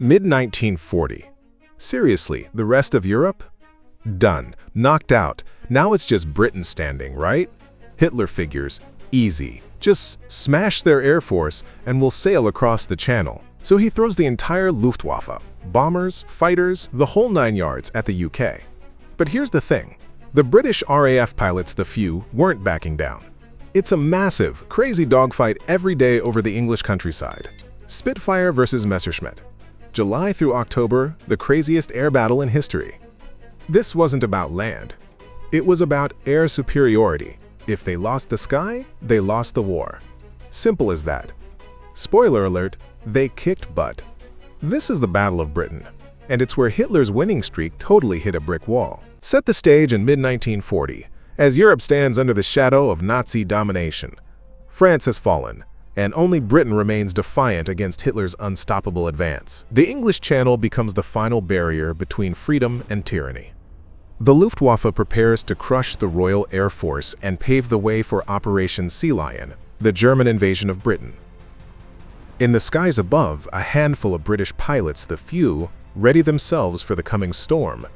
Mid-1940. Seriously, the rest of Europe? Done. Knocked out. Now it's just Britain standing, right? Hitler figures, easy. Just smash their air force and we'll sail across the channel. So he throws the entire Luftwaffe, bombers, fighters, the whole 9 yards at the UK. But here's the thing. The British RAF pilots, the few, weren't backing down. It's a massive, crazy dogfight every day over the English countryside. Spitfire versus Messerschmitt. July through October, the craziest air battle in history. This wasn't about land. It was about air superiority. If they lost the sky, they lost the war. Simple as that. Spoiler alert, they kicked butt. This is the Battle of Britain, and it's where Hitler's winning streak totally hit a brick wall. Set the stage in mid-1940, as Europe stands under the shadow of Nazi domination. France has fallen, and only Britain remains defiant against Hitler's unstoppable advance. The English Channel becomes the final barrier between freedom and tyranny. The Luftwaffe prepares to crush the Royal Air Force and pave the way for Operation Sea Lion, the German invasion of Britain. In the skies above, a handful of British pilots, the few, ready themselves for the coming storm.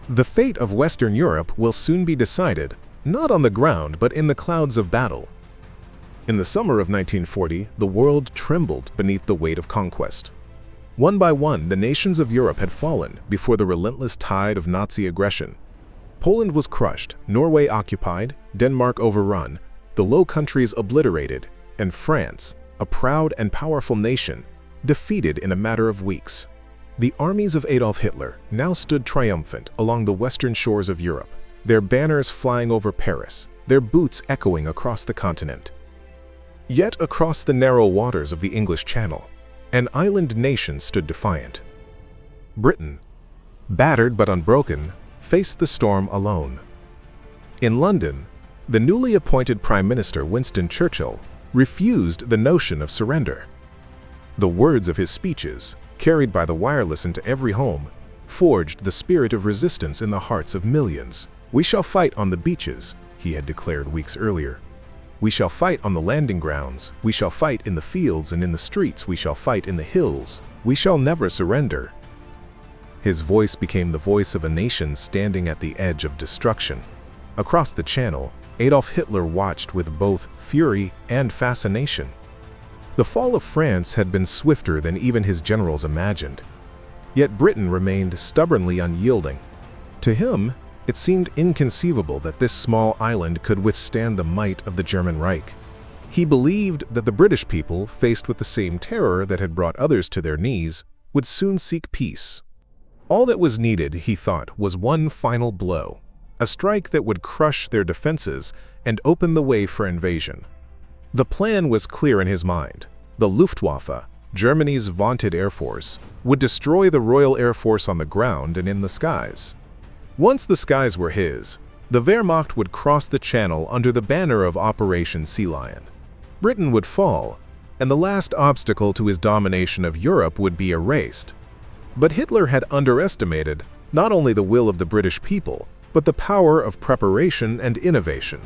The fate of Western Europe will soon be decided, not on the ground but in the clouds of battle. In the summer of 1940, the world trembled beneath the weight of conquest. One by one, the nations of Europe had fallen before the relentless tide of Nazi aggression. Poland was crushed, Norway occupied, Denmark overrun, the Low Countries obliterated, and France, a proud and powerful nation, defeated in a matter of weeks. The armies of Adolf Hitler now stood triumphant along the western shores of Europe, their banners flying over Paris, their boots echoing across the continent. Yet across the narrow waters of the English Channel, an island nation stood defiant. Britain, battered but unbroken, faced the storm alone. In London, the newly appointed Prime Minister Winston Churchill refused the notion of surrender. The words of his speeches, carried by the wireless into every home, forged the spirit of resistance in the hearts of millions. "We shall fight on the beaches," he had declared weeks earlier. "We shall fight on the landing grounds. We shall fight in the fields and in the streets. We shall fight in the hills. We shall never surrender." His voice became the voice of a nation standing at the edge of destruction. Across the Channel, Adolf Hitler watched with both fury and fascination. The fall of France had been swifter than even his generals imagined. Yet Britain remained stubbornly unyielding. To him, it seemed inconceivable that this small island could withstand the might of the German Reich. He believed that the British people, faced with the same terror that had brought others to their knees, would soon seek peace. All that was needed, he thought, was one final blow, a strike that would crush their defenses and open the way for invasion. The plan was clear in his mind. The Luftwaffe, Germany's vaunted air force, would destroy the Royal Air Force on the ground and in the skies. Once the skies were his, the Wehrmacht would cross the Channel under the banner of Operation Sea Lion. Britain would fall, and the last obstacle to his domination of Europe would be erased. But Hitler had underestimated not only the will of the British people, but the power of preparation and innovation.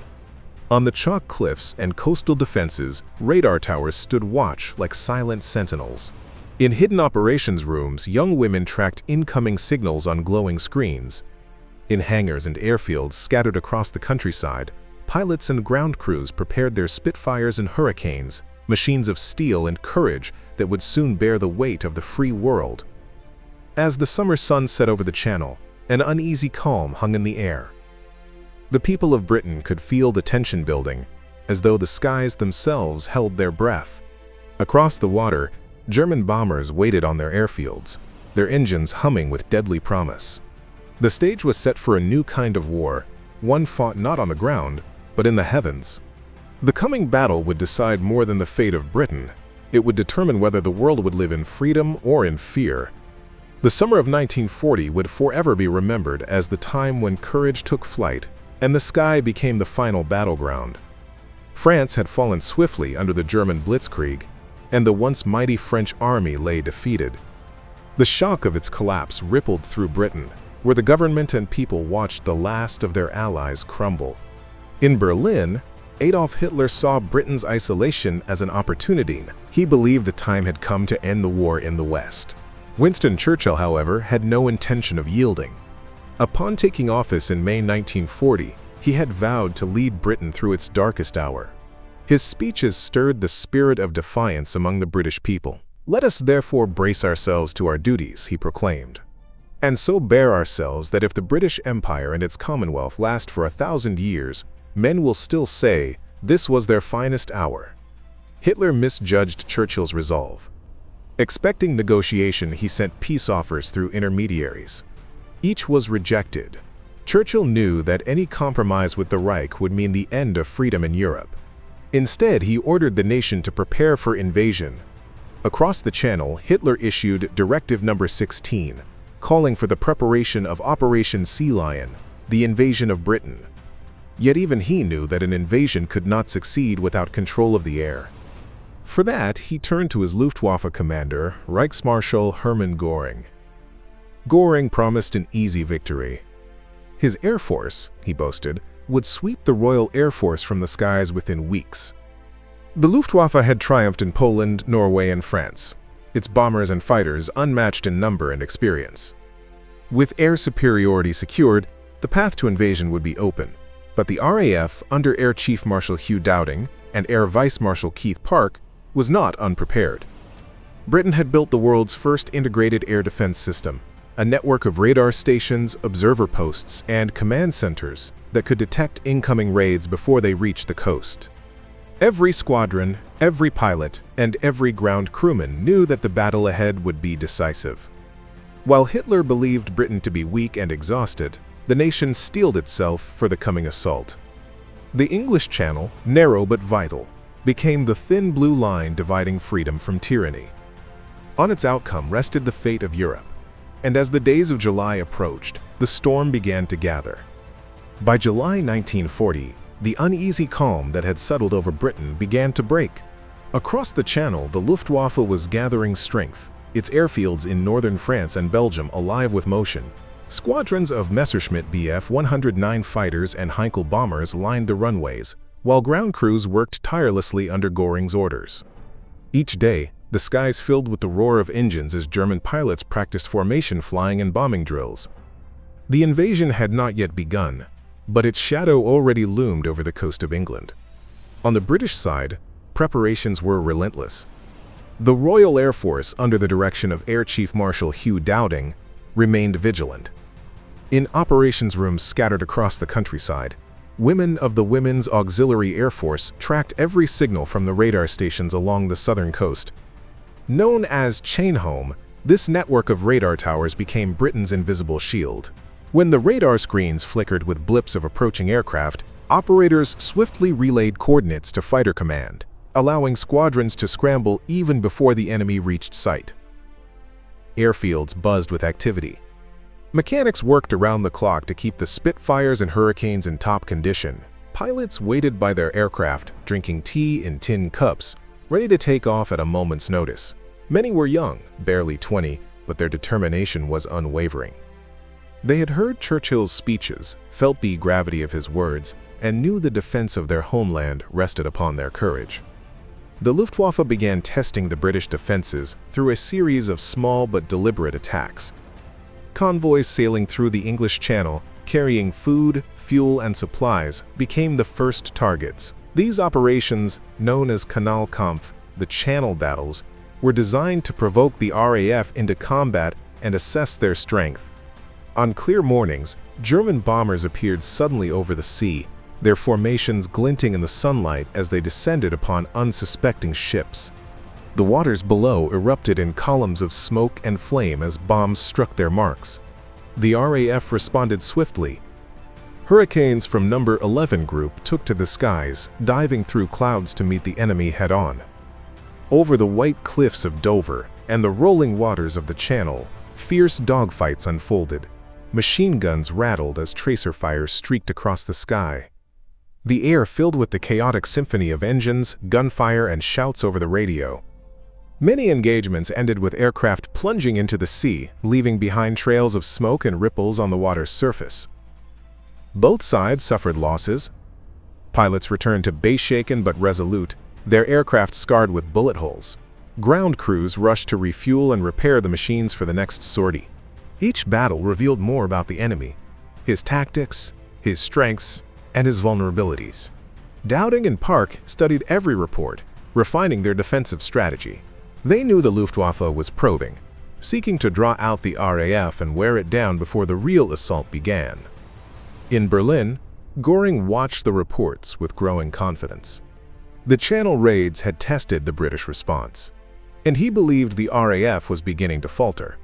On the chalk cliffs and coastal defenses, radar towers stood watch like silent sentinels. In hidden operations rooms, young women tracked incoming signals on glowing screens. In hangars and airfields scattered across the countryside, pilots and ground crews prepared their Spitfires and Hurricanes, machines of steel and courage that would soon bear the weight of the free world. As the summer sun set over the Channel, an uneasy calm hung in the air. The people of Britain could feel the tension building, as though the skies themselves held their breath. Across the water, German bombers waited on their airfields, their engines humming with deadly promise. The stage was set for a new kind of war, one fought not on the ground, but in the heavens. The coming battle would decide more than the fate of Britain. It would determine whether the world would live in freedom or in fear. The summer of 1940 would forever be remembered as the time when courage took flight, and the sky became the final battleground. France had fallen swiftly under the German blitzkrieg, and the once mighty French army lay defeated. The shock of its collapse rippled through Britain, where the government and people watched the last of their allies crumble. In Berlin, Adolf Hitler saw Britain's isolation as an opportunity. He believed the time had come to end the war in the West. Winston Churchill, however, had no intention of yielding. Upon taking office in May 1940, he had vowed to lead Britain through its darkest hour. His speeches stirred the spirit of defiance among the British people. "Let us therefore brace ourselves to our duties," he proclaimed, "and so bear ourselves that if the British Empire and its Commonwealth last for 1,000 years, men will still say, this was their finest hour." Hitler misjudged Churchill's resolve. Expecting negotiation, he sent peace offers through intermediaries. Each was rejected. Churchill knew that any compromise with the Reich would mean the end of freedom in Europe. Instead, he ordered the nation to prepare for invasion. Across the Channel, Hitler issued Directive No. 16, calling for the preparation of Operation Sea Lion, the invasion of Britain. Yet even he knew that an invasion could not succeed without control of the air. For that, he turned to his Luftwaffe commander, Reichsmarschall Hermann Göring. Göring promised an easy victory. His air force, he boasted, would sweep the Royal Air Force from the skies within weeks. The Luftwaffe had triumphed in Poland, Norway, and France, its bombers and fighters unmatched in number and experience. With air superiority secured, the path to invasion would be open, but the RAF, under Air Chief Marshal Hugh Dowding and Air Vice Marshal Keith Park, was not unprepared. Britain had built the world's first integrated air defense system, a network of radar stations, observer posts, and command centers that could detect incoming raids before they reached the coast. Every squadron, every pilot, and every ground crewman knew that the battle ahead would be decisive. While Hitler believed Britain to be weak and exhausted, the nation steeled itself for the coming assault. The English Channel, narrow but vital, became the thin blue line dividing freedom from tyranny. On its outcome rested the fate of Europe. And as the days of July approached, the storm began to gather. By July 1940, the uneasy calm that had settled over Britain began to break. Across the Channel, the Luftwaffe was gathering strength, its airfields in northern France and Belgium alive with motion. Squadrons of Messerschmitt Bf 109 fighters and Heinkel bombers lined the runways, while ground crews worked tirelessly under Göring's orders. Each day, the skies filled with the roar of engines as German pilots practiced formation flying and bombing drills. The invasion had not yet begun, but its shadow already loomed over the coast of England. On the British side, preparations were relentless. The Royal Air Force, under the direction of Air Chief Marshal Hugh Dowding, remained vigilant. In operations rooms scattered across the countryside, women of the Women's Auxiliary Air Force tracked every signal from the radar stations along the southern coast. Known as Chainhome, this network of radar towers became Britain's invisible shield. When the radar screens flickered with blips of approaching aircraft, operators swiftly relayed coordinates to Fighter Command, allowing squadrons to scramble even before the enemy reached sight. Airfields buzzed with activity. Mechanics worked around the clock to keep the Spitfires and Hurricanes in top condition. Pilots waited by their aircraft, drinking tea in tin cups, ready to take off at a moment's notice. Many were young, barely 20, but their determination was unwavering. They had heard Churchill's speeches, felt the gravity of his words, and knew the defense of their homeland rested upon their courage. The Luftwaffe began testing the British defenses through a series of small but deliberate attacks. Convoys sailing through the English Channel, carrying food, fuel, and supplies, became the first targets. These operations, known as Kanalkampf, the Channel Battles, were designed to provoke the RAF into combat and assess their strength. On clear mornings, German bombers appeared suddenly over the sea, their formations glinting in the sunlight as they descended upon unsuspecting ships. The waters below erupted in columns of smoke and flame as bombs struck their marks. The RAF responded swiftly. Hurricanes from No. 11 Group took to the skies, diving through clouds to meet the enemy head-on. Over the white cliffs of Dover and the rolling waters of the Channel, fierce dogfights unfolded. Machine guns rattled as tracer fires streaked across the sky. The air filled with the chaotic symphony of engines, gunfire, and shouts over the radio. Many engagements ended with aircraft plunging into the sea, leaving behind trails of smoke and ripples on the water's surface. Both sides suffered losses. Pilots returned to base shaken but resolute, their aircraft scarred with bullet holes. Ground crews rushed to refuel and repair the machines for the next sortie. Each battle revealed more about the enemy, his tactics, his strengths, and his vulnerabilities. Dowding and Park studied every report, refining their defensive strategy. They knew the Luftwaffe was probing, seeking to draw out the RAF and wear it down before the real assault began. In Berlin, Göring watched the reports with growing confidence. The Channel raids had tested the British response, and he believed the RAF was beginning to falter.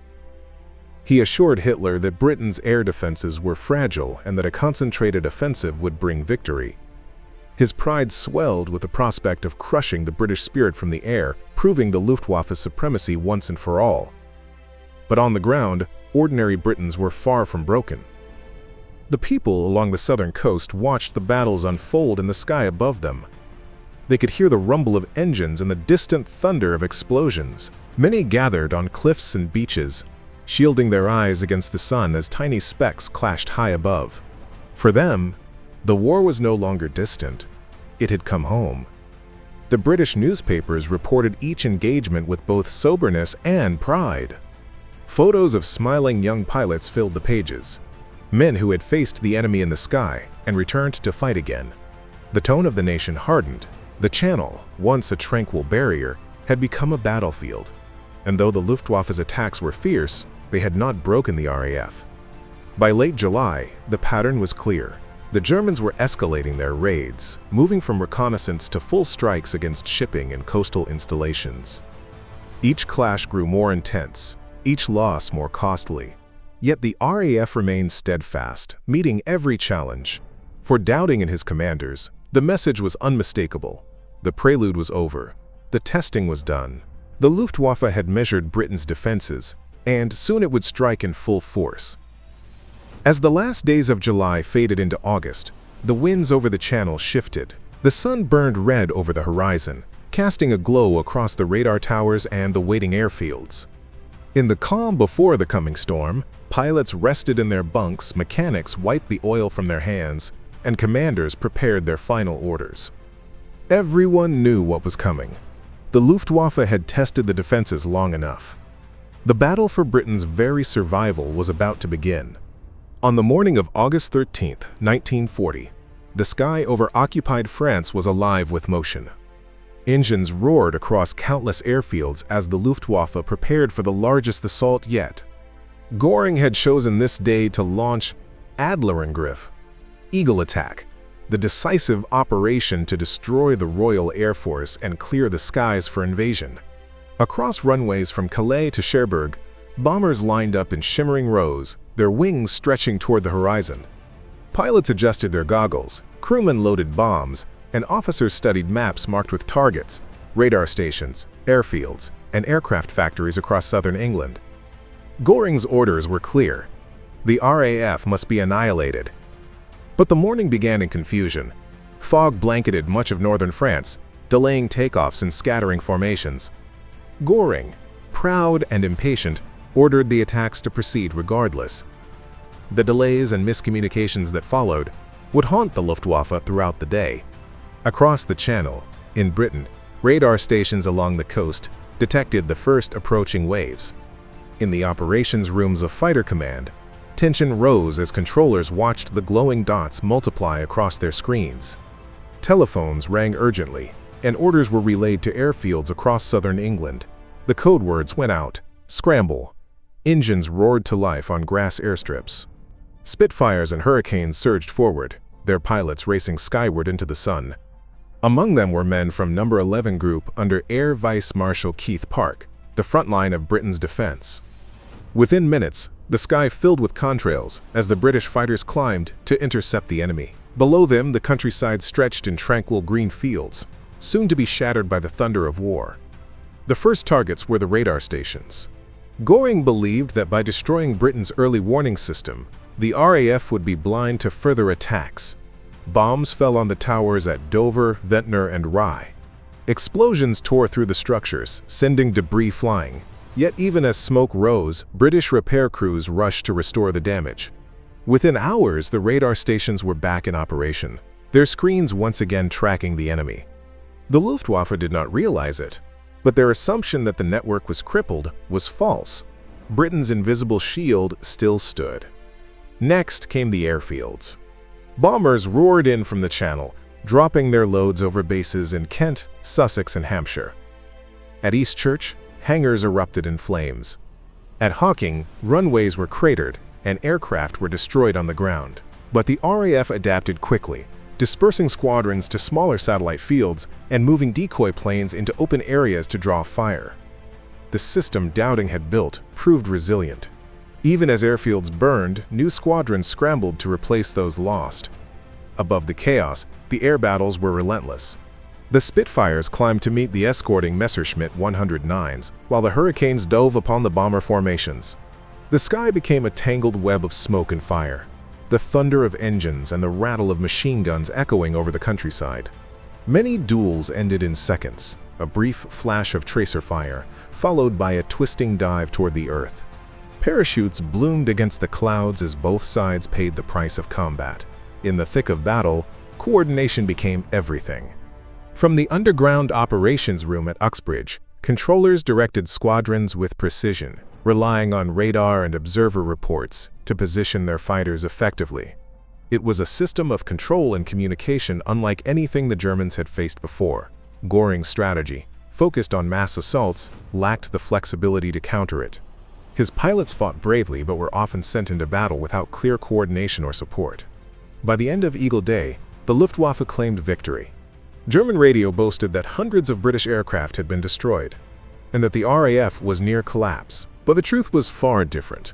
He assured Hitler that Britain's air defenses were fragile and that a concentrated offensive would bring victory. His pride swelled with the prospect of crushing the British spirit from the air, proving the Luftwaffe's supremacy once and for all. But on the ground, ordinary Britons were far from broken. The people along the southern coast watched the battles unfold in the sky above them. They could hear the rumble of engines and the distant thunder of explosions. Many gathered on cliffs and beaches, shielding their eyes against the sun as tiny specks clashed high above. For them, the war was no longer distant. It had come home. The British newspapers reported each engagement with both soberness and pride. Photos of smiling young pilots filled the pages, men who had faced the enemy in the sky and returned to fight again. The tone of the nation hardened. The Channel, once a tranquil barrier, had become a battlefield. And though the Luftwaffe's attacks were fierce, they had not broken the RAF. By late July, the pattern was clear. The Germans were escalating their raids, moving from reconnaissance to full strikes against shipping and coastal installations. Each clash grew more intense, each loss more costly. Yet the RAF remained steadfast, meeting every challenge. For Dowding and his commanders, the message was unmistakable. The prelude was over. The testing was done. The Luftwaffe had measured Britain's defenses, and soon it would strike in full force. As the last days of July faded into August, the winds over the Channel shifted. The sun burned red over the horizon, casting a glow across the radar towers and the waiting airfields. In the calm before the coming storm, pilots rested in their bunks, mechanics wiped the oil from their hands, and commanders prepared their final orders. Everyone knew what was coming. The Luftwaffe had tested the defenses long enough. The battle for Britain's very survival was about to begin. On the morning of August 13, 1940, the sky over occupied France was alive with motion. Engines roared across countless airfields as the Luftwaffe prepared for the largest assault yet. Göring had chosen this day to launch Adlerangriff, Eagle Attack, the decisive operation to destroy the Royal Air Force and clear the skies for invasion. Across runways from Calais to Cherbourg, bombers lined up in shimmering rows, their wings stretching toward the horizon. Pilots adjusted their goggles, crewmen loaded bombs, and officers studied maps marked with targets, radar stations, airfields, and aircraft factories across southern England. Göring's orders were clear. The RAF must be annihilated. But the morning began in confusion. Fog blanketed much of northern France, delaying takeoffs and scattering formations. Göring, proud and impatient, ordered the attacks to proceed regardless. The delays and miscommunications that followed would haunt the Luftwaffe throughout the day. Across the Channel, in Britain, radar stations along the coast detected the first approaching waves. In the operations rooms of Fighter Command, tension rose as controllers watched the glowing dots multiply across their screens. Telephones rang urgently, and orders were relayed to airfields across southern England. The code words went out: scramble. Engines roared to life on grass airstrips. Spitfires and Hurricanes surged forward, their pilots racing skyward into the sun. Among them were men from No. 11 Group under Air Vice Marshal Keith Park, the front line of Britain's defense. Within minutes, the sky filled with contrails as the British fighters climbed to intercept the enemy. Below them, the countryside stretched in tranquil green fields, soon to be shattered by the thunder of war. The first targets were the radar stations. Göring believed that by destroying Britain's early warning system, the RAF would be blind to further attacks. Bombs fell on the towers at Dover, Ventnor, and Rye. Explosions tore through the structures, sending debris flying. Yet even as smoke rose, British repair crews rushed to restore the damage. Within hours, the radar stations were back in operation, their screens once again tracking the enemy. The Luftwaffe did not realize it, But their assumption that the network was crippled was false. Britain's invisible shield still stood. Next came the airfields. Bombers roared in from the Channel, dropping their loads over bases in Kent, Sussex, and Hampshire. At Eastchurch, hangars erupted in flames. At Hawking, runways were cratered, and aircraft were destroyed on the ground. But the RAF adapted quickly, dispersing squadrons to smaller satellite fields and moving decoy planes into open areas to draw fire. The system Dowding had built proved resilient. Even as airfields burned, new squadrons scrambled to replace those lost. Above the chaos, the air battles were relentless. The Spitfires climbed to meet the escorting Messerschmitt 109s, while the Hurricanes dove upon the bomber formations. The sky became a tangled web of smoke and fire, the thunder of engines and the rattle of machine guns echoing over the countryside. Many duels ended in seconds, a brief flash of tracer fire, followed by a twisting dive toward the earth. Parachutes bloomed against the clouds as both sides paid the price of combat. In the thick of battle, coordination became everything. From the underground operations room at Uxbridge, controllers directed squadrons with precision, relying on radar and observer reports to position their fighters effectively. It was a system of control and communication unlike anything the Germans had faced before. Göring's strategy, focused on mass assaults, lacked the flexibility to counter it. His pilots fought bravely but were often sent into battle without clear coordination or support. By the end of Eagle Day, the Luftwaffe claimed victory. German radio boasted that hundreds of British aircraft had been destroyed, and that the RAF was near collapse. But the truth was far different.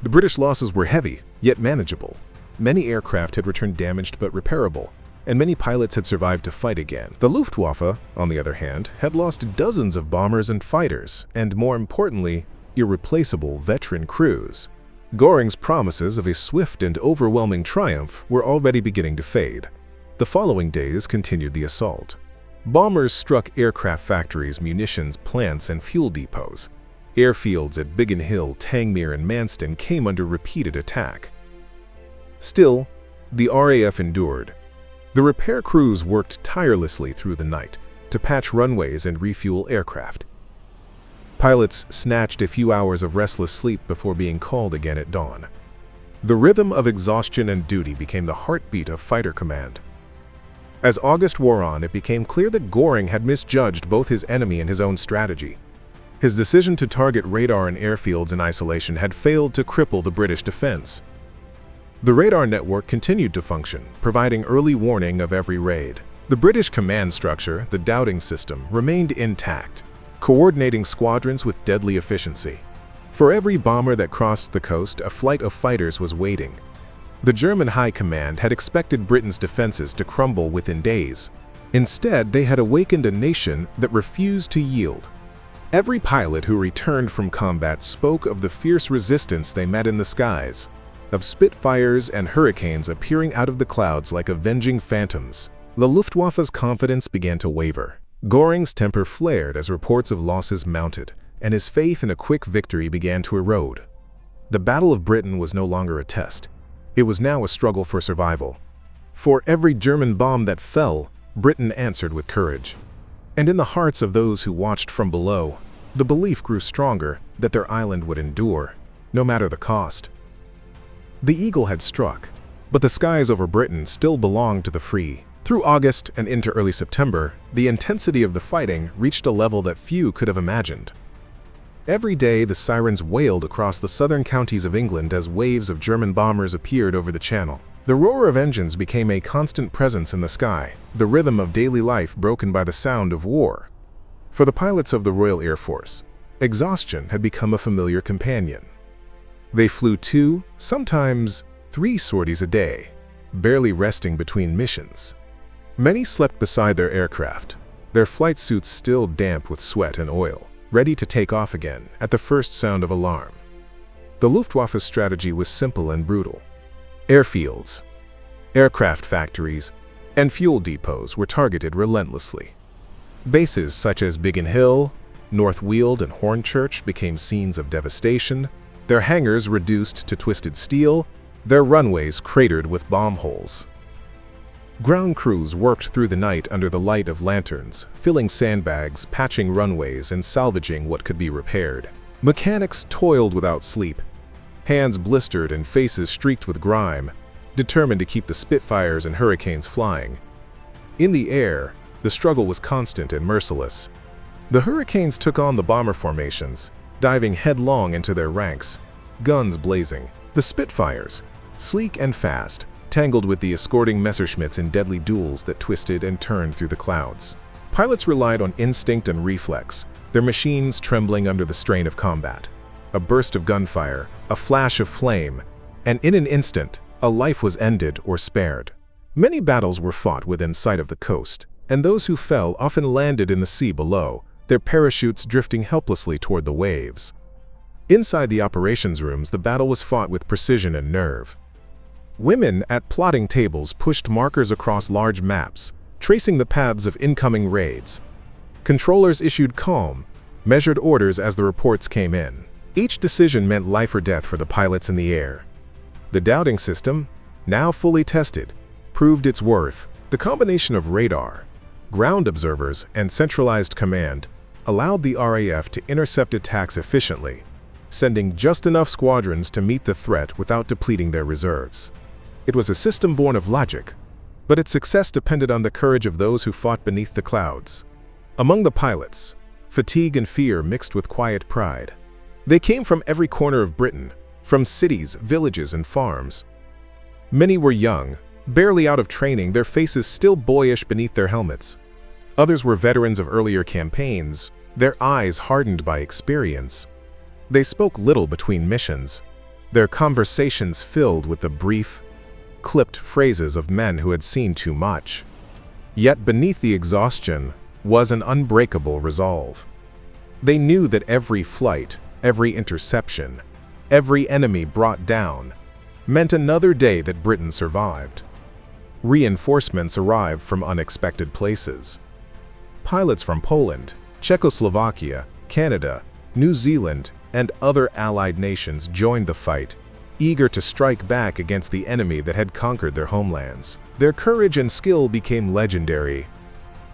The British losses were heavy, yet manageable. Many aircraft had returned damaged but repairable, and many pilots had survived to fight again. The Luftwaffe, on the other hand, had lost dozens of bombers and fighters, and more importantly, irreplaceable veteran crews. Göring's promises of a swift and overwhelming triumph were already beginning to fade. The following days continued the assault. Bombers struck aircraft factories, munitions plants, and fuel depots. Airfields at Biggin Hill, Tangmere, and Manston came under repeated attack. Still, the RAF endured. The repair crews worked tirelessly through the night to patch runways and refuel aircraft. Pilots snatched a few hours of restless sleep before being called again at dawn. The rhythm of exhaustion and duty became the heartbeat of fighter command. As August wore on, it became clear that Göring had misjudged both his enemy and his own strategy. His decision to target radar and airfields in isolation had failed to cripple the British defense. The radar network continued to function, providing early warning of every raid. The British command structure, the Dowding system, remained intact, coordinating squadrons with deadly efficiency. For every bomber that crossed the coast, a flight of fighters was waiting. The German High Command had expected Britain's defenses to crumble within days. Instead, they had awakened a nation that refused to yield. Every pilot who returned from combat spoke of the fierce resistance they met in the skies, of Spitfires and Hurricanes appearing out of the clouds like avenging phantoms. The Luftwaffe's confidence began to waver. Göring's temper flared as reports of losses mounted, and his faith in a quick victory began to erode. The Battle of Britain was no longer a test. It was now a struggle for survival. For every German bomb that fell, Britain answered with courage. And in the hearts of those who watched from below, the belief grew stronger that their island would endure, no matter the cost. The eagle had struck, but the skies over Britain still belonged to the free. Through August and into early September, the intensity of the fighting reached a level that few could have imagined. Every day, the sirens wailed across the southern counties of England as waves of German bombers appeared over the Channel. The roar of engines became a constant presence in the sky, the rhythm of daily life broken by the sound of war. For the pilots of the Royal Air Force, exhaustion had become a familiar companion. They flew 2, sometimes 3 sorties a day, barely resting between missions. Many slept beside their aircraft, their flight suits still damp with sweat and oil, ready to take off again at the first sound of alarm. The Luftwaffe's strategy was simple and brutal. Airfields, aircraft factories, and fuel depots were targeted relentlessly. Bases such as Biggin Hill, North Weald, and Hornchurch became scenes of devastation, their hangars reduced to twisted steel, their runways cratered with bomb holes. Ground crews worked through the night under the light of lanterns, filling sandbags, patching runways, and salvaging what could be repaired. Mechanics toiled without sleep, hands blistered and faces streaked with grime, determined to keep the Spitfires and Hurricanes flying. In the air, the struggle was constant and merciless. The Hurricanes took on the bomber formations, diving headlong into their ranks, guns blazing. The Spitfires, sleek and fast, tangled with the escorting Messerschmitts in deadly duels that twisted and turned through the clouds. Pilots relied on instinct and reflex, their machines trembling under the strain of combat. A burst of gunfire, a flash of flame, and in an instant, a life was ended or spared. Many battles were fought within sight of the coast, and those who fell often landed in the sea below, their parachutes drifting helplessly toward the waves. Inside the operations rooms, the battle was fought with precision and nerve. Women at plotting tables pushed markers across large maps, tracing the paths of incoming raids. Controllers issued calm, measured orders as the reports came in. Each decision meant life or death for the pilots in the air. The doubting system, now fully tested, proved its worth. The combination of radar, ground observers, and centralized command allowed the RAF to intercept attacks efficiently, sending just enough squadrons to meet the threat without depleting their reserves. It was a system born of logic, but its success depended on the courage of those who fought beneath the clouds. Among the pilots, fatigue and fear mixed with quiet pride. They came from every corner of Britain, from cities, villages, and farms. Many were young, barely out of training, their faces still boyish beneath their helmets. Others were veterans of earlier campaigns, their eyes hardened by experience. They spoke little between missions, their conversations filled with the brief, clipped phrases of men who had seen too much. Yet beneath the exhaustion was an unbreakable resolve. They knew that every flight, every interception, every enemy brought down, meant another day that Britain survived. Reinforcements arrived from unexpected places. Pilots from Poland, Czechoslovakia, Canada, New Zealand, and other allied nations joined the fight, eager to strike back against the enemy that had conquered their homelands. Their courage and skill became legendary.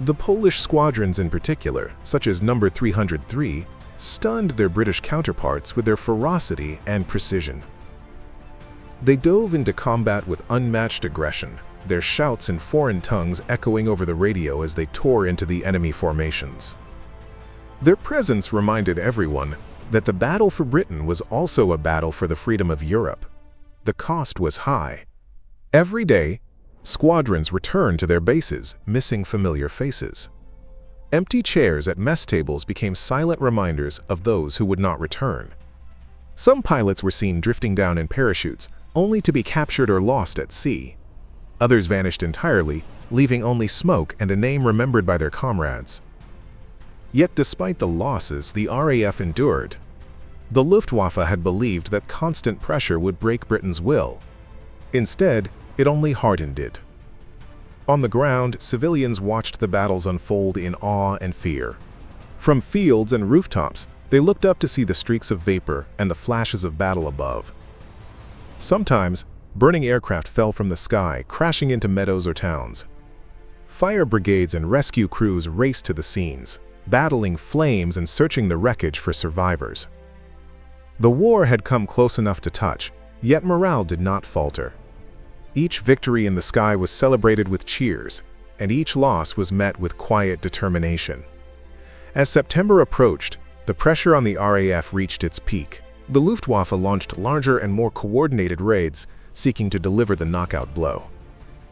The Polish squadrons in particular, such as No. 303, stunned their British counterparts with their ferocity and precision. They dove into combat with unmatched aggression, their shouts in foreign tongues echoing over the radio as they tore into the enemy formations. Their presence reminded everyone that the battle for Britain was also a battle for the freedom of Europe. The cost was high. Every day, squadrons returned to their bases, missing familiar faces. Empty chairs at mess tables became silent reminders of those who would not return. Some pilots were seen drifting down in parachutes, only to be captured or lost at sea. Others vanished entirely, leaving only smoke and a name remembered by their comrades. Yet despite the losses the RAF endured, the Luftwaffe had believed that constant pressure would break Britain's will. Instead, it only hardened it. On the ground, civilians watched the battles unfold in awe and fear. From fields and rooftops, they looked up to see the streaks of vapor and the flashes of battle above. Sometimes, burning aircraft fell from the sky, crashing into meadows or towns. Fire brigades and rescue crews raced to the scenes, battling flames and searching the wreckage for survivors. The war had come close enough to touch, yet morale did not falter. Each victory in the sky was celebrated with cheers, and each loss was met with quiet determination. As September approached, the pressure on the RAF reached its peak. The Luftwaffe launched larger and more coordinated raids, seeking to deliver the knockout blow.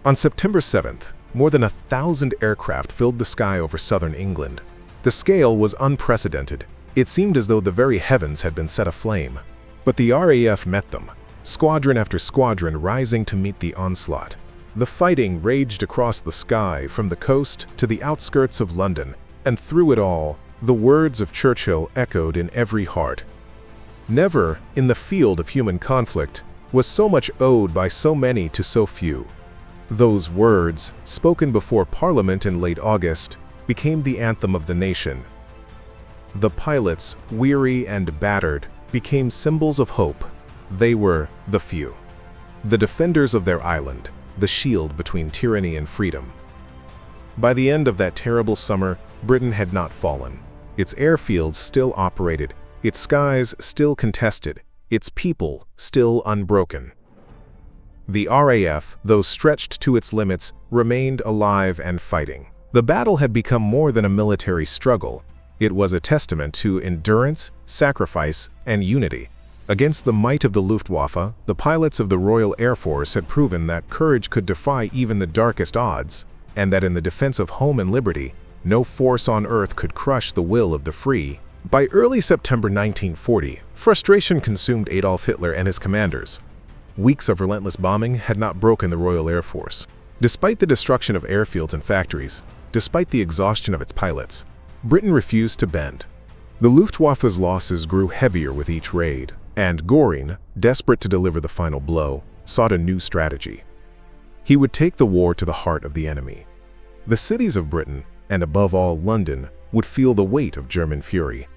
On September 7th, more than 1,000 aircraft filled the sky over southern England. The scale was unprecedented. It seemed as though the very heavens had been set aflame. But the RAF met them, squadron after squadron rising to meet the onslaught. The fighting raged across the sky from the coast to the outskirts of London, and through it all, the words of Churchill echoed in every heart. Never, in the field of human conflict, was so much owed by so many to so few. Those words, spoken before Parliament in late August, became the anthem of the nation. The pilots, weary and battered, became symbols of hope. They were the few, the defenders of their island, the shield between tyranny and freedom. By the end of that terrible summer, Britain had not fallen. Its airfields still operated, its skies still contested, its people still unbroken. The RAF, though stretched to its limits, remained alive and fighting. The battle had become more than a military struggle. It was a testament to endurance, sacrifice, and unity. Against the might of the Luftwaffe, the pilots of the Royal Air Force had proven that courage could defy even the darkest odds, and that in the defense of home and liberty, no force on earth could crush the will of the free. By early September 1940, frustration consumed Adolf Hitler and his commanders. Weeks of relentless bombing had not broken the Royal Air Force. Despite the destruction of airfields and factories, despite the exhaustion of its pilots, Britain refused to bend. The Luftwaffe's losses grew heavier with each raid, and Göring, desperate to deliver the final blow, sought a new strategy. He would take the war to the heart of the enemy. The cities of Britain, and above all London, would feel the weight of German fury.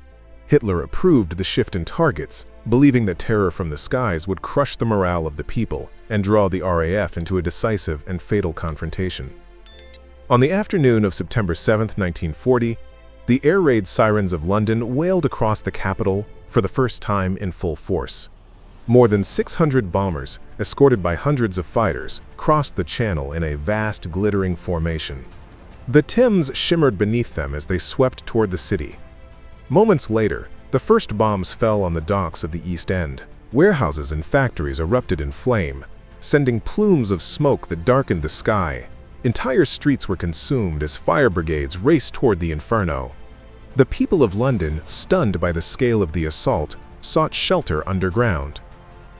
Hitler approved the shift in targets, believing that terror from the skies would crush the morale of the people and draw the RAF into a decisive and fatal confrontation. On the afternoon of September 7, 1940, the air raid sirens of London wailed across the capital for the first time in full force. More than 600 bombers, escorted by hundreds of fighters, crossed the Channel in a vast, glittering formation. The Thames shimmered beneath them as they swept toward the city. Moments later, the first bombs fell on the docks of the East End. Warehouses and factories erupted in flame, sending plumes of smoke that darkened the sky. Entire streets were consumed as fire brigades raced toward the inferno. The people of London, stunned by the scale of the assault, sought shelter underground.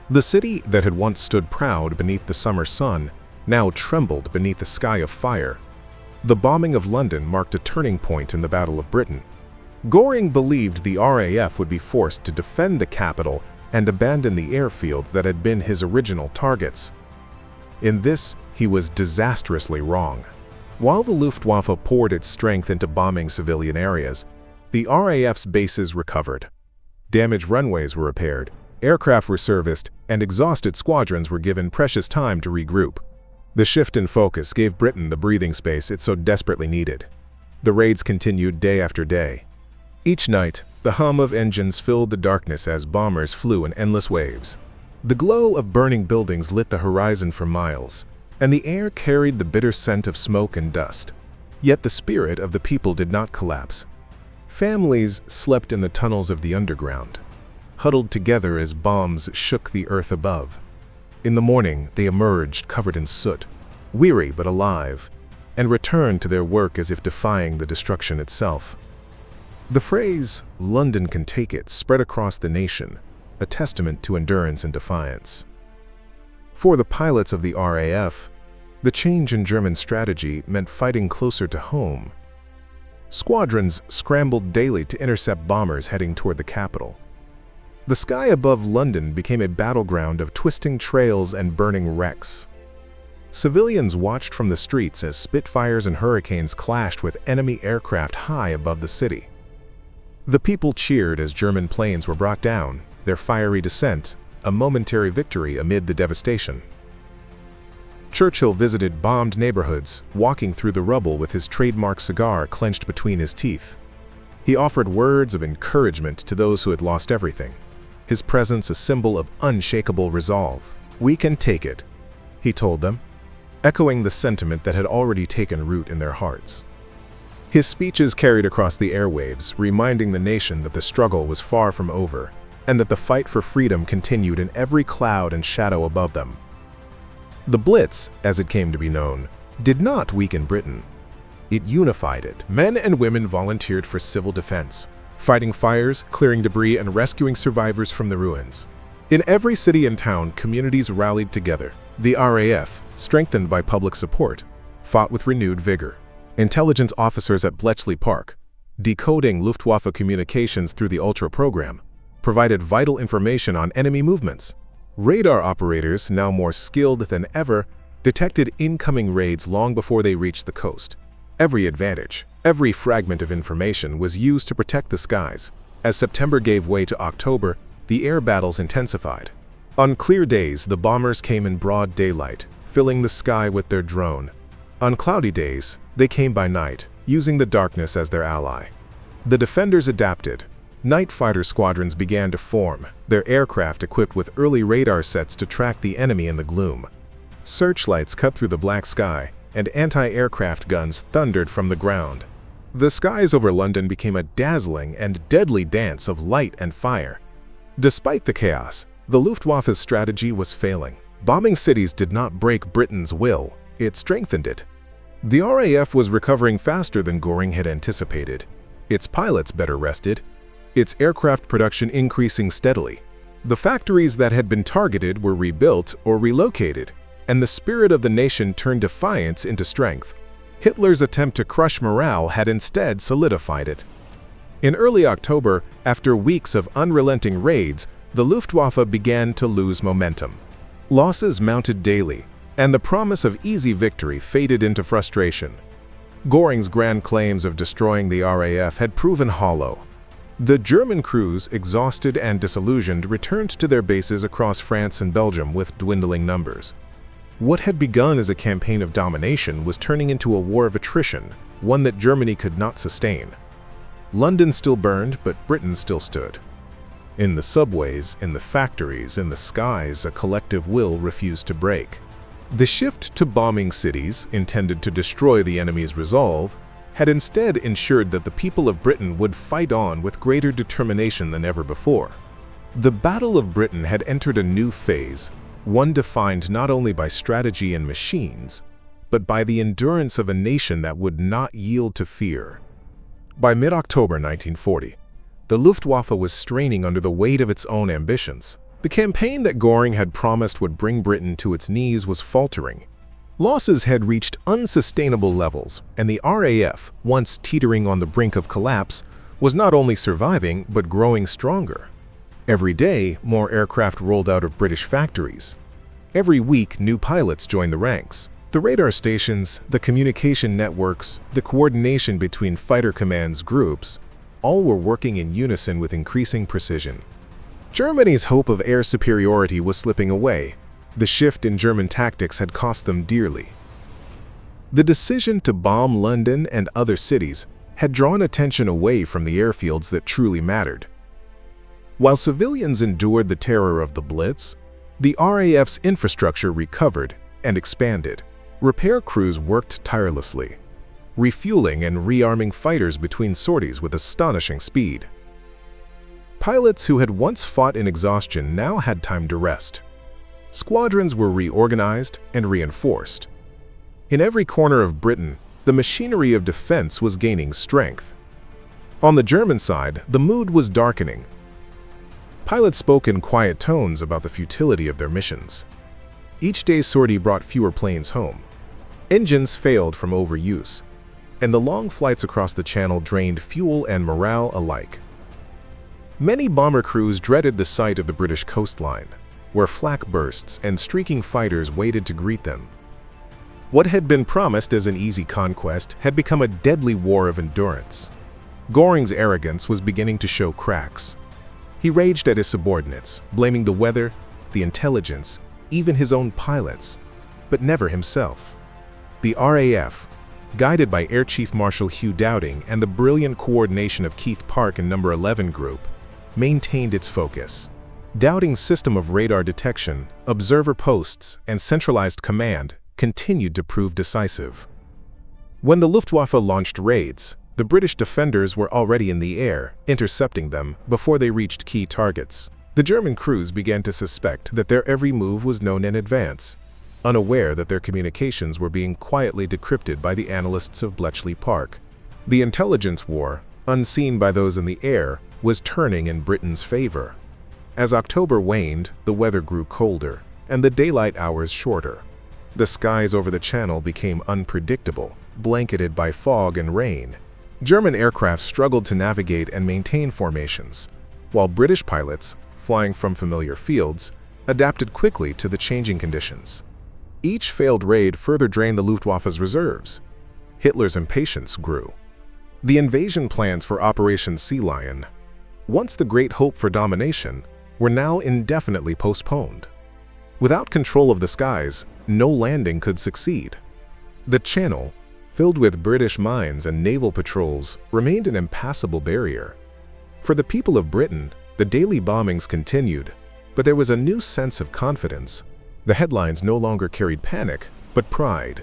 The city that had once stood proud beneath the summer sun now trembled beneath the sky of fire. The bombing of London marked a turning point in the Battle of Britain. Göring believed the RAF would be forced to defend the capital and abandon the airfields that had been his original targets. In this, he was disastrously wrong. While the Luftwaffe poured its strength into bombing civilian areas, the RAF's bases recovered. Damaged runways were repaired, aircraft were serviced, and exhausted squadrons were given precious time to regroup. The shift in focus gave Britain the breathing space it so desperately needed. The raids continued day after day. Each night, the hum of engines filled the darkness as bombers flew in endless waves. The glow of burning buildings lit the horizon for miles, and the air carried the bitter scent of smoke and dust. Yet the spirit of the people did not collapse. Families slept in the tunnels of the underground, huddled together as bombs shook the earth above. In the morning, they emerged covered in soot, weary but alive, and returned to their work as if defying the destruction itself. The phrase, "London can take it," spread across the nation, a testament to endurance and defiance. For the pilots of the RAF, the change in German strategy meant fighting closer to home. Squadrons scrambled daily to intercept bombers heading toward the capital. The sky above London became a battleground of twisting trails and burning wrecks. Civilians watched from the streets as Spitfires and Hurricanes clashed with enemy aircraft high above the city. The people cheered as German planes were brought down, their fiery descent a momentary victory amid the devastation. Churchill visited bombed neighborhoods, walking through the rubble with his trademark cigar clenched between his teeth. He offered words of encouragement to those who had lost everything, his presence a symbol of unshakable resolve. "We can take it," he told them, echoing the sentiment that had already taken root in their hearts. His speeches carried across the airwaves, reminding the nation that the struggle was far from over, and that the fight for freedom continued in every cloud and shadow above them. The Blitz, as it came to be known, did not weaken Britain. It unified it. Men and women volunteered for civil defense, fighting fires, clearing debris, and rescuing survivors from the ruins. In every city and town, communities rallied together. The RAF, strengthened by public support, fought with renewed vigor. Intelligence officers at Bletchley Park, decoding Luftwaffe communications through the Ultra program, provided vital information on enemy movements. Radar operators, now more skilled than ever, detected incoming raids long before they reached the coast. Every advantage, every fragment of information was used to protect the skies. As September gave way to October, the air battles intensified. On clear days, the bombers came in broad daylight, filling the sky with their drone. On cloudy days, they came by night, using the darkness as their ally. The defenders adapted. Night fighter squadrons began to form, their aircraft equipped with early radar sets to track the enemy in the gloom. Searchlights cut through the black sky, and anti-aircraft guns thundered from the ground. The skies over London became a dazzling and deadly dance of light and fire. Despite the chaos, the Luftwaffe's strategy was failing. Bombing cities did not break Britain's will, it strengthened it. The RAF was recovering faster than Göring had anticipated. Its pilots better rested, its aircraft production increasing steadily. The factories that had been targeted were rebuilt or relocated, and the spirit of the nation turned defiance into strength. Hitler's attempt to crush morale had instead solidified it. In early October, after weeks of unrelenting raids, the Luftwaffe began to lose momentum. Losses mounted daily, and the promise of easy victory faded into frustration. Göring's grand claims of destroying the RAF had proven hollow. The German crews, exhausted and disillusioned, returned to their bases across France and Belgium with dwindling numbers. What had begun as a campaign of domination was turning into a war of attrition, one that Germany could not sustain. London still burned, but Britain still stood. In the subways, in the factories, in the skies, a collective will refused to break. The shift to bombing cities, intended to destroy the enemy's resolve, had instead ensured that the people of Britain would fight on with greater determination than ever before. The Battle of Britain had entered a new phase, one defined not only by strategy and machines, but by the endurance of a nation that would not yield to fear. By mid-October 1940, the Luftwaffe was straining under the weight of its own ambitions. The campaign that Göring had promised would bring Britain to its knees was faltering. Losses had reached unsustainable levels, and the RAF, once teetering on the brink of collapse, was not only surviving but growing stronger. Every day, more aircraft rolled out of British factories. Every week, new pilots joined the ranks. The radar stations, the communication networks, the coordination between fighter commands groups, all were working in unison with increasing precision. Germany's hope of air superiority was slipping away. The shift in German tactics had cost them dearly. The decision to bomb London and other cities had drawn attention away from the airfields that truly mattered. While civilians endured the terror of the Blitz, the RAF's infrastructure recovered and expanded. Repair crews worked tirelessly, refueling and rearming fighters between sorties with astonishing speed. Pilots who had once fought in exhaustion now had time to rest. Squadrons were reorganized and reinforced. In every corner of Britain, the machinery of defense was gaining strength. On the German side, the mood was darkening. Pilots spoke in quiet tones about the futility of their missions. Each day's sortie brought fewer planes home. Engines failed from overuse, and the long flights across the Channel drained fuel and morale alike. Many bomber crews dreaded the sight of the British coastline, where flak bursts and streaking fighters waited to greet them. What had been promised as an easy conquest had become a deadly war of endurance. Göring's arrogance was beginning to show cracks. He raged at his subordinates, blaming the weather, the intelligence, even his own pilots, but never himself. The RAF, guided by Air Chief Marshal Hugh Dowding and the brilliant coordination of Keith Park and No. 11 Group, maintained its focus. Dowding's system of radar detection, observer posts, and centralized command continued to prove decisive. When the Luftwaffe launched raids, the British defenders were already in the air, intercepting them before they reached key targets. The German crews began to suspect that their every move was known in advance, unaware that their communications were being quietly decrypted by the analysts of Bletchley Park. The intelligence war, unseen by those in the air, was turning in Britain's favor. As October waned, the weather grew colder, and the daylight hours shorter. The skies over the Channel became unpredictable, blanketed by fog and rain. German aircraft struggled to navigate and maintain formations, while British pilots, flying from familiar fields, adapted quickly to the changing conditions. Each failed raid further drained the Luftwaffe's reserves. Hitler's impatience grew. The invasion plans for Operation Sea Lion, once the great hope for domination, were now indefinitely postponed. Without control of the skies, no landing could succeed. The Channel, filled with British mines and naval patrols, remained an impassable barrier. For the people of Britain, the daily bombings continued, but there was a new sense of confidence. The headlines no longer carried panic, but pride.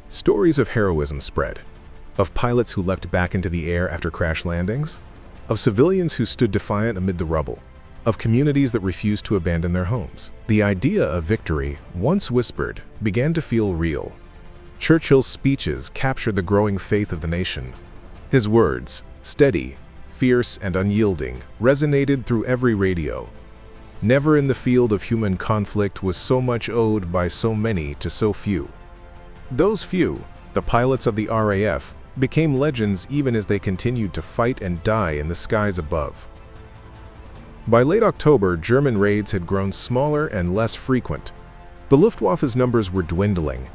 Stories of heroism spread, of pilots who leapt back into the air after crash landings, of civilians who stood defiant amid the rubble, of communities that refused to abandon their homes. The idea of victory, once whispered, began to feel real. Churchill's speeches captured the growing faith of the nation. His words, steady, fierce, and unyielding, resonated through every radio. Never in the field of human conflict was so much owed by so many to so few. Those few, the pilots of the RAF, became legends even as they continued to fight and die in the skies above. By late October, German raids had grown smaller and less frequent. The Luftwaffe's numbers were dwindling.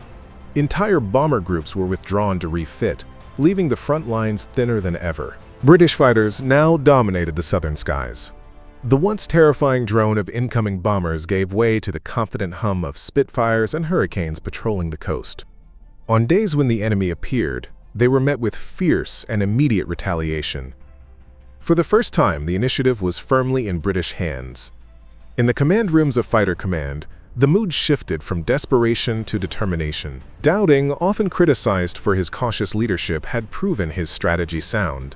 Entire bomber groups were withdrawn to refit, leaving the front lines thinner than ever. British fighters now dominated the southern skies. The once terrifying drone of incoming bombers gave way to the confident hum of Spitfires and Hurricanes patrolling the coast. On days when the enemy appeared, they were met with fierce and immediate retaliation. For the first time, the initiative was firmly in British hands. In the command rooms of Fighter Command, the mood shifted from desperation to determination. Dowding, often criticized for his cautious leadership, had proven his strategy sound.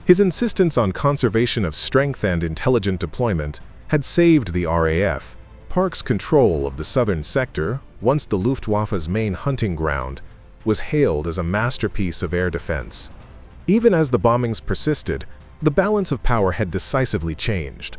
His insistence on conservation of strength and intelligent deployment had saved the RAF. Park's control of the southern sector, once the Luftwaffe's main hunting ground, was hailed as a masterpiece of air defense. Even as the bombings persisted, the balance of power had decisively changed.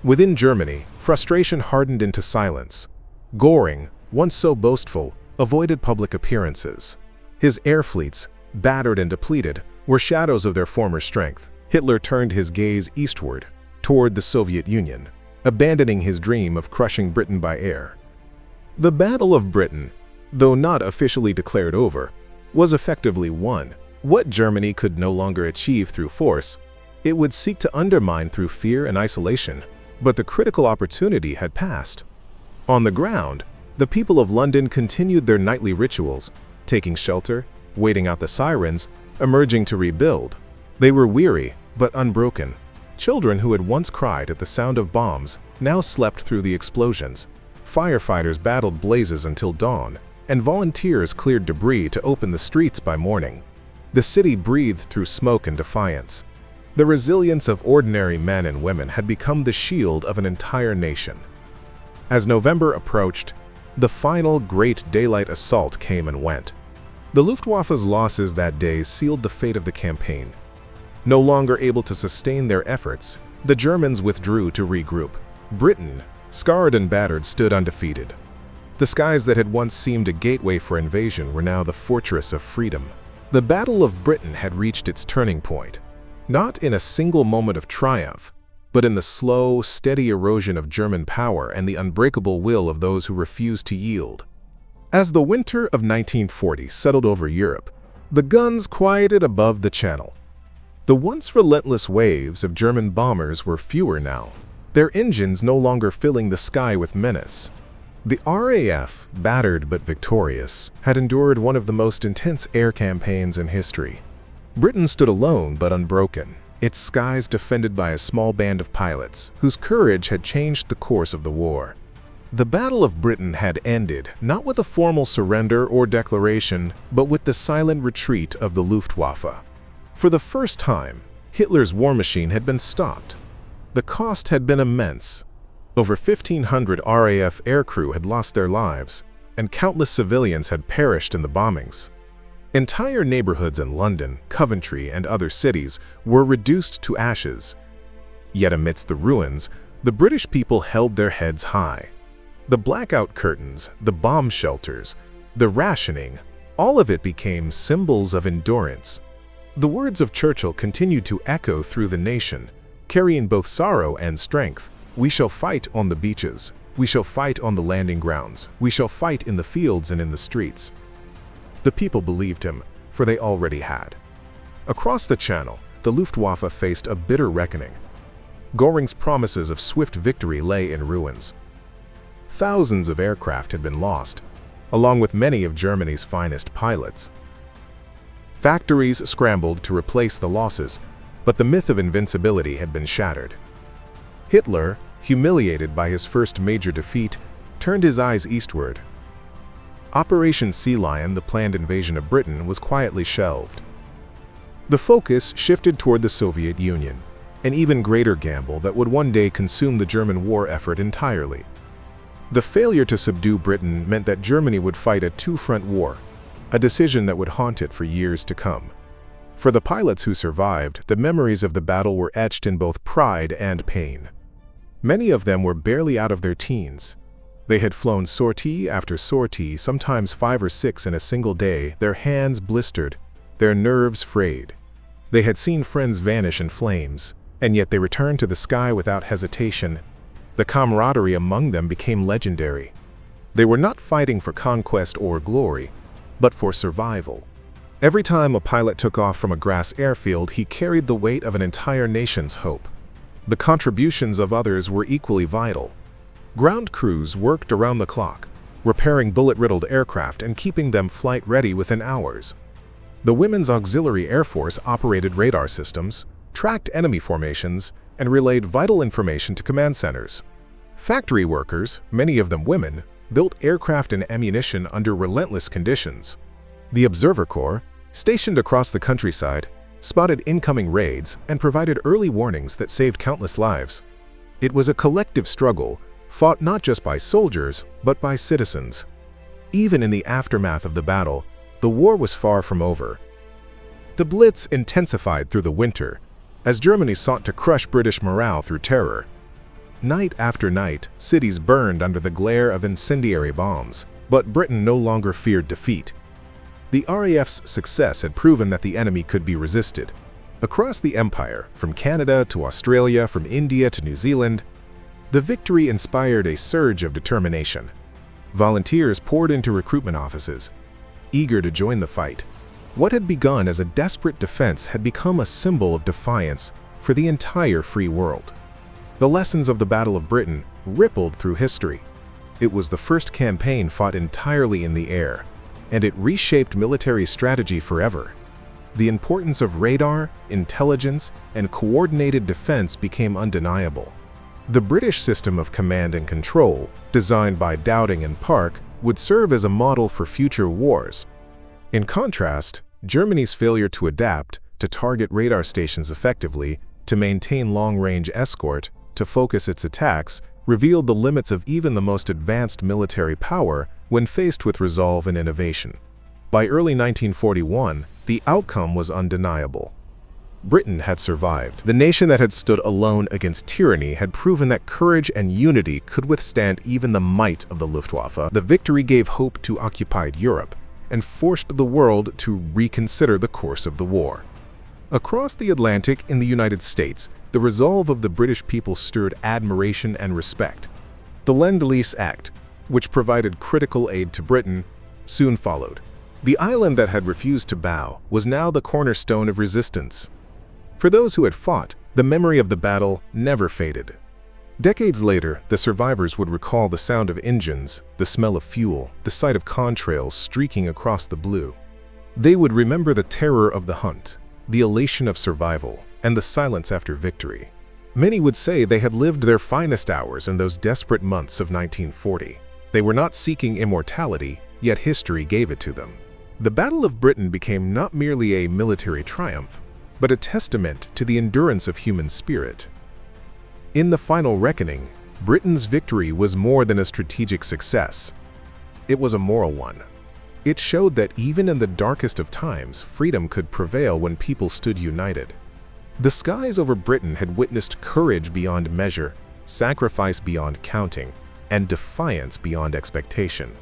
Within Germany, frustration hardened into silence. Göring, once so boastful, avoided public appearances. His air fleets, battered and depleted, were shadows of their former strength. Hitler turned his gaze eastward, toward the Soviet Union, abandoning his dream of crushing Britain by air. The Battle of Britain, though not officially declared over, was effectively won. What Germany could no longer achieve through force, it would seek to undermine through fear and isolation, but the critical opportunity had passed. On the ground, the people of London continued their nightly rituals, taking shelter, waiting out the sirens, emerging to rebuild. They were weary, but unbroken. Children who had once cried at the sound of bombs now slept through the explosions. Firefighters battled blazes until dawn, and volunteers cleared debris to open the streets by morning. The city breathed through smoke and defiance. The resilience of ordinary men and women had become the shield of an entire nation. As November approached, the final great daylight assault came and went. The Luftwaffe's losses that day sealed the fate of the campaign. No longer able to sustain their efforts, the Germans withdrew to regroup. Britain, scarred and battered, stood undefeated. The skies that had once seemed a gateway for invasion were now the fortress of freedom. The Battle of Britain had reached its turning point, not in a single moment of triumph, but in the slow, steady erosion of German power and the unbreakable will of those who refused to yield. As the winter of 1940 settled over Europe, the guns quieted above the Channel. The once relentless waves of German bombers were fewer now, their engines no longer filling the sky with menace. The RAF, battered but victorious, had endured one of the most intense air campaigns in history. Britain stood alone but unbroken, its skies defended by a small band of pilots whose courage had changed the course of the war. The Battle of Britain had ended not with a formal surrender or declaration, but with the silent retreat of the Luftwaffe. For the first time, Hitler's war machine had been stopped. The cost had been immense. Over 1,500 RAF aircrew had lost their lives, and countless civilians had perished in the bombings. Entire neighborhoods in London, Coventry, and other cities were reduced to ashes. Yet amidst the ruins, the British people held their heads high. The blackout curtains, the bomb shelters, the rationing, all of it became symbols of endurance. The words of Churchill continued to echo through the nation, carrying both sorrow and strength. We shall fight on the beaches. We shall fight on the landing grounds. We shall fight in the fields and in the streets. The people believed him, for they already had. Across the Channel, the Luftwaffe faced a bitter reckoning. Göring's promises of swift victory lay in ruins. Thousands of aircraft had been lost. along with many of Germany's finest pilots. Factories scrambled to replace the losses, but the myth of invincibility had been shattered. Hitler, humiliated by his first major defeat, turned his eyes eastward. Operation Sea Lion, the planned invasion of Britain, was quietly shelved. The focus shifted toward the Soviet Union, an even greater gamble that would one day consume the German war effort entirely. The failure to subdue Britain meant that Germany would fight a two-front war, a decision that would haunt it for years to come. For the pilots who survived, the memories of the battle were etched in both pride and pain. Many of them were barely out of their teens. They had flown sortie after sortie, sometimes 5 or 6 in a single day, their hands blistered, their nerves frayed. They had seen friends vanish in flames, and yet they returned to the sky without hesitation. The camaraderie among them became legendary. They were not fighting for conquest or glory, but for survival. Every time a pilot took off from a grass airfield, he carried the weight of an entire nation's hope. The contributions of others were equally vital. Ground crews worked around the clock, repairing bullet-riddled aircraft and keeping them flight-ready within hours. The Women's Auxiliary Air Force operated radar systems, tracked enemy formations, and relayed vital information to command centers. Factory workers, many of them women, built aircraft and ammunition under relentless conditions. The Observer Corps, stationed across the countryside, spotted incoming raids and provided early warnings that saved countless lives. It was a collective struggle, fought not just by soldiers, but by citizens. Even in the aftermath of the battle, the war was far from over. The Blitz intensified through the winter, as Germany sought to crush British morale through terror. Night after night, cities burned under the glare of incendiary bombs, but Britain no longer feared defeat. The RAF's success had proven that the enemy could be resisted. Across the empire, from Canada to Australia, from India to New Zealand, the victory inspired a surge of determination. Volunteers poured into recruitment offices, eager to join the fight. What had begun as a desperate defense had become a symbol of defiance for the entire free world. The lessons of the Battle of Britain rippled through history. It was the first campaign fought entirely in the air, and it reshaped military strategy forever. The importance of radar, intelligence, and coordinated defense became undeniable. The British system of command and control, designed by Dowding and Park, would serve as a model for future wars. In contrast, Germany's failure to adapt, to target radar stations effectively, to maintain long-range escort, to focus its attacks, revealed the limits of even the most advanced military power when faced with resolve and innovation. By early 1941, the outcome was undeniable. Britain had survived. The nation that had stood alone against tyranny had proven that courage and unity could withstand even the might of the Luftwaffe. The victory gave hope to occupied Europe and forced the world to reconsider the course of the war. Across the Atlantic in the United States, the resolve of the British people stirred admiration and respect. The Lend-Lease Act, which provided critical aid to Britain, soon followed. The island that had refused to bow was now the cornerstone of resistance. For those who had fought, the memory of the battle never faded. Decades later, the survivors would recall the sound of engines, the smell of fuel, the sight of contrails streaking across the blue. They would remember the terror of the hunt, the elation of survival, and the silence after victory. Many would say they had lived their finest hours in those desperate months of 1940. They were not seeking immortality, yet history gave it to them. The Battle of Britain became not merely a military triumph, but a testament to the endurance of human spirit. In the final reckoning, Britain's victory was more than a strategic success. It was a moral one. It showed that even in the darkest of times, freedom could prevail when people stood united. The skies over Britain had witnessed courage beyond measure, sacrifice beyond counting, and defiance beyond expectation.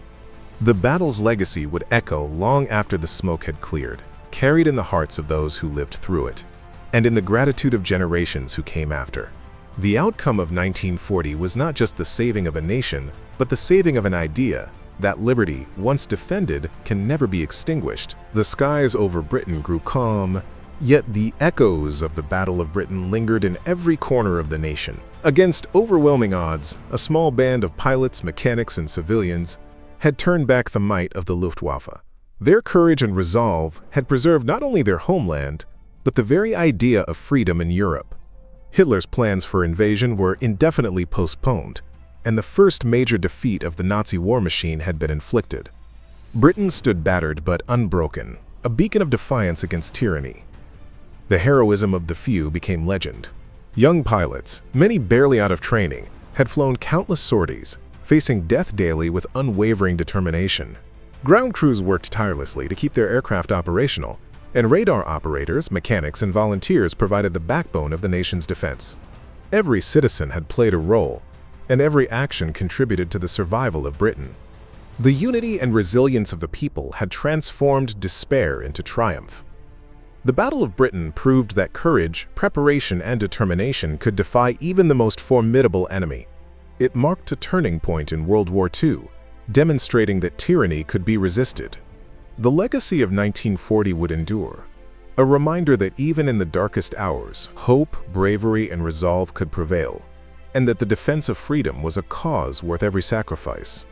The battle's legacy would echo long after the smoke had cleared, carried in the hearts of those who lived through it, and in the gratitude of generations who came after. The outcome of 1940 was not just the saving of a nation, but the saving of an idea that liberty, once defended, can never be extinguished. The skies over Britain grew calm, yet the echoes of the Battle of Britain lingered in every corner of the nation. Against overwhelming odds, a small band of pilots, mechanics, and civilians had turned back the might of the Luftwaffe. Their courage and resolve had preserved not only their homeland, but the very idea of freedom in Europe. Hitler's plans for invasion were indefinitely postponed, and the first major defeat of the Nazi war machine had been inflicted. Britain stood battered but unbroken, a beacon of defiance against tyranny. The heroism of the few became legend. Young pilots, many barely out of training, had flown countless sorties, facing death daily with unwavering determination. Ground crews worked tirelessly to keep their aircraft operational, and radar operators, mechanics, and volunteers provided the backbone of the nation's defense. Every citizen had played a role, and every action contributed to the survival of Britain. The unity and resilience of the people had transformed despair into triumph. The Battle of Britain proved that courage, preparation, and determination could defy even the most formidable enemy. It marked a turning point in World War II, demonstrating that tyranny could be resisted. The legacy of 1940 would endure, a reminder that even in the darkest hours, hope, bravery, and resolve could prevail, and that the defense of freedom was a cause worth every sacrifice.